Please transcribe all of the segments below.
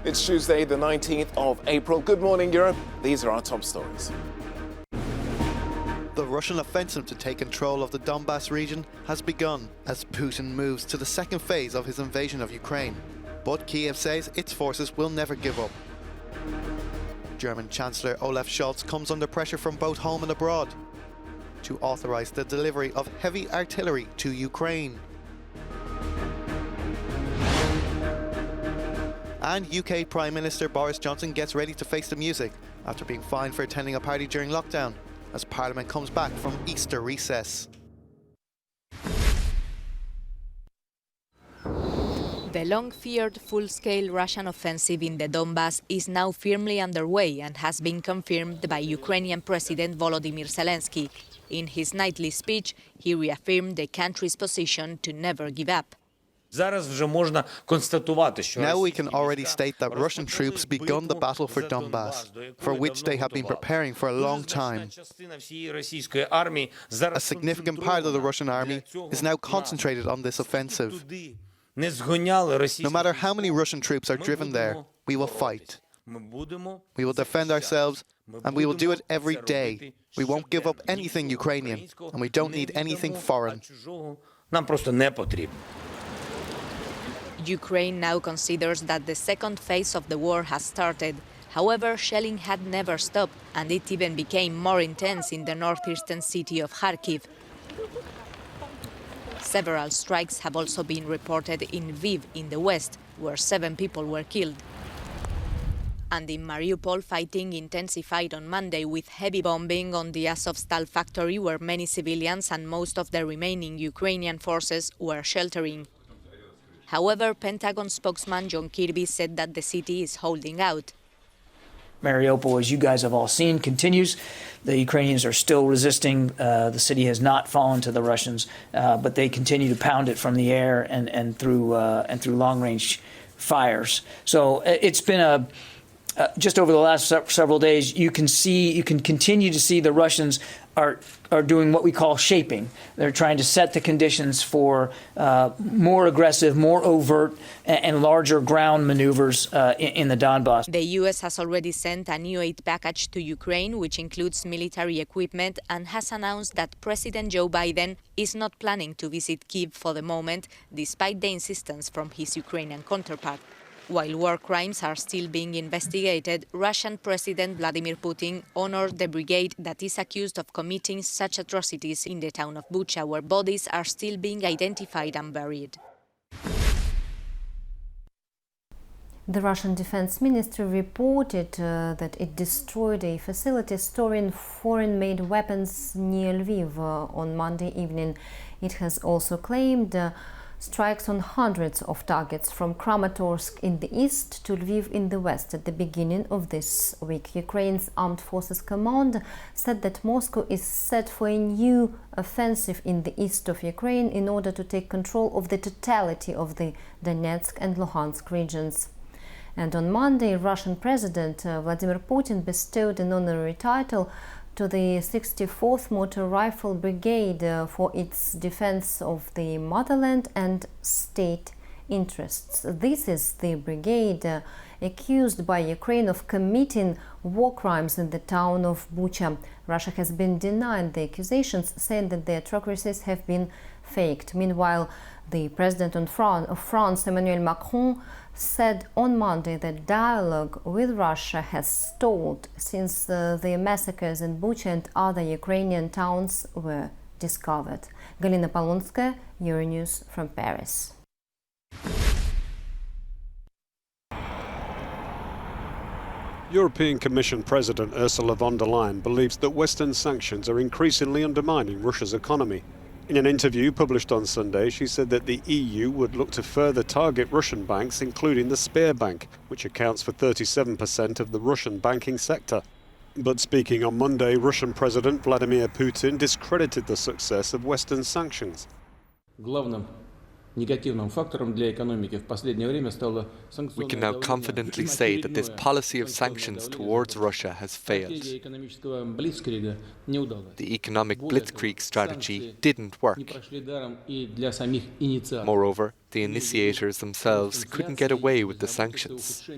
It's Tuesday, the 19th of April. Good morning, Europe. These are our top stories. The Russian offensive to take control of the Donbass region has begun as Putin moves to the second phase of his invasion of Ukraine. But Kiev says its forces will never give up. German Chancellor Olaf Scholz comes under pressure from both home and abroad to authorize the delivery of heavy artillery to Ukraine. And UK Prime Minister Boris Johnson gets ready to face the music after being fined for attending a party during lockdown as Parliament comes back from Easter recess. The long-feared full-scale Russian offensive in the Donbass is now firmly underway and has been confirmed by Ukrainian President Volodymyr Zelensky. In his nightly speech, he reaffirmed the country's position to never give up. Now we can already state that Russian troops begun the battle for Donbass, for which they have been preparing for a long time. A significant part of the Russian army is now concentrated on this offensive. No matter how many Russian troops are driven there, we will fight. We will defend ourselves, and we will do it every day. We won't give up anything Ukrainian, and we don't need anything foreign. Ukraine now considers that the second phase of the war has started. However, shelling had never stopped, and it even became more intense in the northeastern city of Kharkiv. Several strikes have also been reported in Lviv in the west, where 7 people were killed. And in Mariupol, fighting intensified on Monday with heavy bombing on the Azovstal factory, where many civilians and most of the remaining Ukrainian forces were sheltering. However, Pentagon spokesman John Kirby said that the city is holding out. Mariupol, as you guys have all seen, continues. The Ukrainians are still resisting. The city has not fallen to the Russians, but they continue to pound it from the air and through long-range fires. So it's been just over the last several days, you can continue to see the Russians are doing what we call shaping. They're trying to set the conditions for more aggressive, more overt, and larger ground maneuvers in the Donbass. The U.S. has already sent a new aid package to Ukraine, which includes military equipment, and has announced that President Joe Biden is not planning to visit Kiev for the moment, despite the insistence from his Ukrainian counterpart. While war crimes are still being investigated, Russian President Vladimir Putin honored the brigade that is accused of committing such atrocities in the town of Bucha, where bodies are still being identified and buried. The Russian Defense Ministry reported that it destroyed a facility storing foreign-made weapons near Lviv on Monday evening. It has also claimed strikes on hundreds of targets from Kramatorsk in the east to Lviv in the west at the beginning of this week. Ukraine's Armed Forces Command said that Moscow is set for a new offensive in the east of Ukraine in order to take control of the totality of the Donetsk and Luhansk regions. And on Monday, Russian President Vladimir Putin bestowed an honorary title to the 64th Motor Rifle Brigade for its defense of the motherland and state interests. This is the brigade accused by Ukraine of committing war crimes in the town of Bucha. Russia has been denying the accusations, saying that the atrocities have been faked. Meanwhile, the President of France, Emmanuel Macron, said on Monday that dialogue with Russia has stalled since the massacres in Bucha and other Ukrainian towns were discovered. Galina Polonskaya, Euronews from Paris. European Commission President Ursula von der Leyen believes that Western sanctions are increasingly undermining Russia's economy. In an interview published on Sunday, she said that the EU would look to further target Russian banks, including the Sberbank, which accounts for 37% of the Russian banking sector. But speaking on Monday, Russian President Vladimir Putin discredited the success of Western sanctions. We can now confidently say that this policy of sanctions towards Russia has failed. The economic blitzkrieg strategy didn't work. Moreover, the initiators themselves couldn't get away with the sanctions.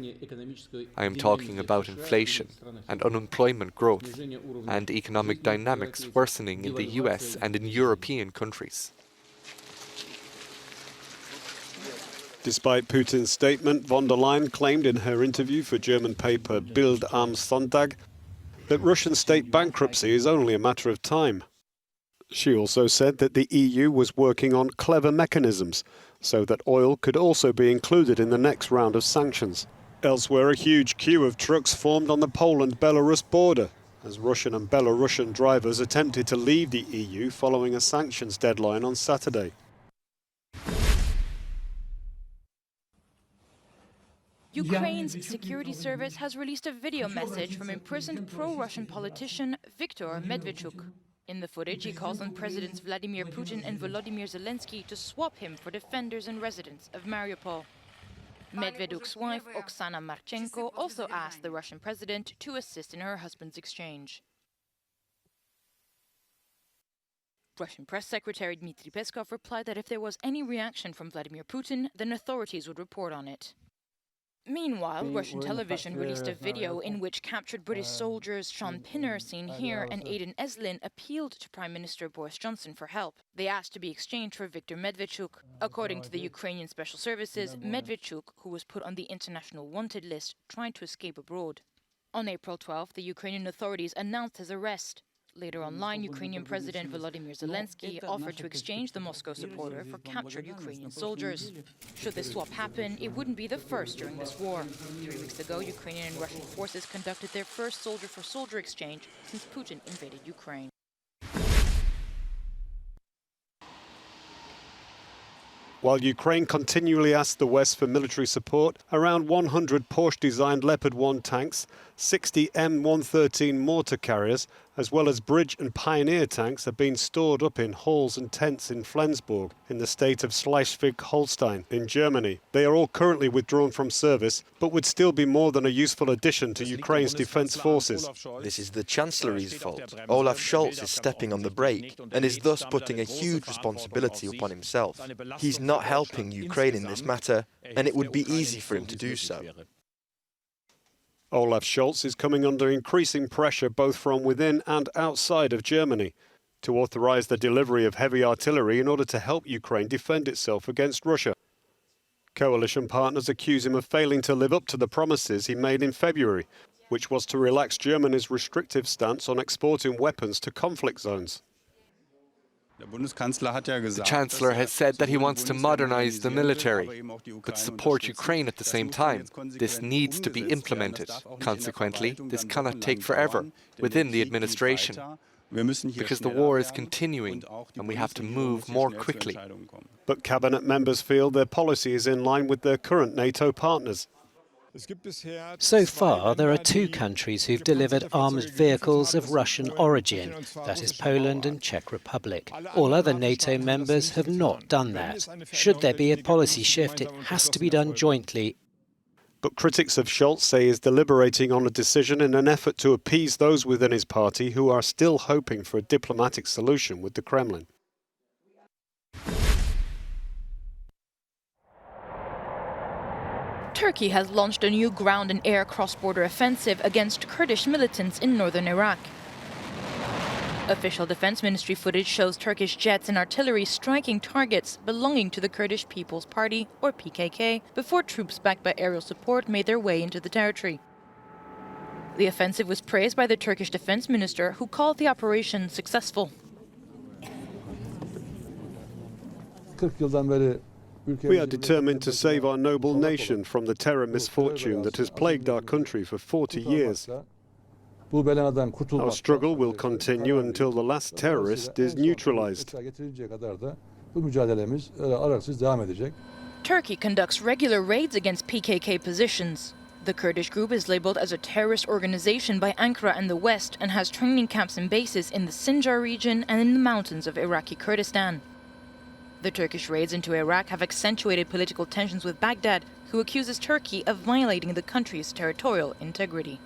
I am talking about inflation and unemployment growth and economic dynamics worsening in the US and in European countries. Despite Putin's statement, von der Leyen claimed in her interview for German paper Bild am Sonntag that Russian state bankruptcy is only a matter of time. She also said that the EU was working on clever mechanisms so that oil could also be included in the next round of sanctions. Elsewhere, a huge queue of trucks formed on the Poland-Belarus border as Russian and Belarusian drivers attempted to leave the EU following a sanctions deadline on Saturday. Ukraine's security service has released a video message from imprisoned pro-Russian politician Viktor Medvedchuk. In the footage, he calls on Presidents Vladimir Putin and Volodymyr Zelensky to swap him for defenders and residents of Mariupol. Medvedchuk's wife, Oksana Marchenko, also asked the Russian president to assist in her husband's exchange. Russian press secretary Dmitry Peskov replied that if there was any reaction from Vladimir Putin, then authorities would report on it. Meanwhile, Russian television released a video in which captured British soldiers Sean Pinner, seen here, and Aidan Eslin appealed to Prime Minister Boris Johnson for help. They asked to be exchanged for Viktor Medvedchuk. According to the Ukrainian Special Services, Medvedchuk, who was put on the international wanted list, tried to escape abroad. On April 12th, the Ukrainian authorities announced his arrest. Later online, Ukrainian President Volodymyr Zelensky offered to exchange the Moscow supporter for captured Ukrainian soldiers. Should this swap happen, it wouldn't be the first during this war. 3 weeks ago, Ukrainian and Russian forces conducted their first soldier-for-soldier exchange since Putin invaded Ukraine. While Ukraine continually asks the West for military support, around 100 Porsche-designed Leopard 1 tanks, 60 M113 mortar carriers, as well as Bridge and Pioneer tanks have been stored up in halls and tents in Flensburg, in the state of Schleswig-Holstein, in Germany. They are all currently withdrawn from service, but would still be more than a useful addition to Ukraine's defence forces. This is the Chancellery's fault. Olaf Scholz is stepping on the brake and is thus putting a huge responsibility upon himself. He's not helping Ukraine in this matter, and it would be easy for him to do so. Olaf Scholz is coming under increasing pressure both from within and outside of Germany to authorise the delivery of heavy artillery in order to help Ukraine defend itself against Russia. Coalition partners accuse him of failing to live up to the promises he made in February, which was to relax Germany's restrictive stance on exporting weapons to conflict zones. The Chancellor has said that he wants to modernize the military, but support Ukraine at the same time. This needs to be implemented. Consequently, this cannot take forever within the administration, because the war is continuing and we have to move more quickly. But cabinet members feel their policy is in line with their current NATO partners. So far, there are 2 countries who've delivered armed vehicles of Russian origin, that is Poland and Czech Republic. All other NATO members have not done that. Should there be a policy shift, it has to be done jointly. But critics of Scholz say he is deliberating on a decision in an effort to appease those within his party who are still hoping for a diplomatic solution with the Kremlin. Turkey has launched a new ground and air cross-border offensive against Kurdish militants in northern Iraq. Official defense ministry footage shows Turkish jets and artillery striking targets belonging to the Kurdish People's Party, or PKK, before troops backed by aerial support made their way into the territory. The offensive was praised by the Turkish defense minister, who called the operation successful. We are determined to save our noble nation from the terror misfortune that has plagued our country for 40 years. Our struggle will continue until the last terrorist is neutralized. Turkey conducts regular raids against PKK positions. The Kurdish group is labeled as a terrorist organization by Ankara and the West and has training camps and bases in the Sinjar region and in the mountains of Iraqi Kurdistan. The Turkish raids into Iraq have accentuated political tensions with Baghdad, who accuses Turkey of violating the country's territorial integrity.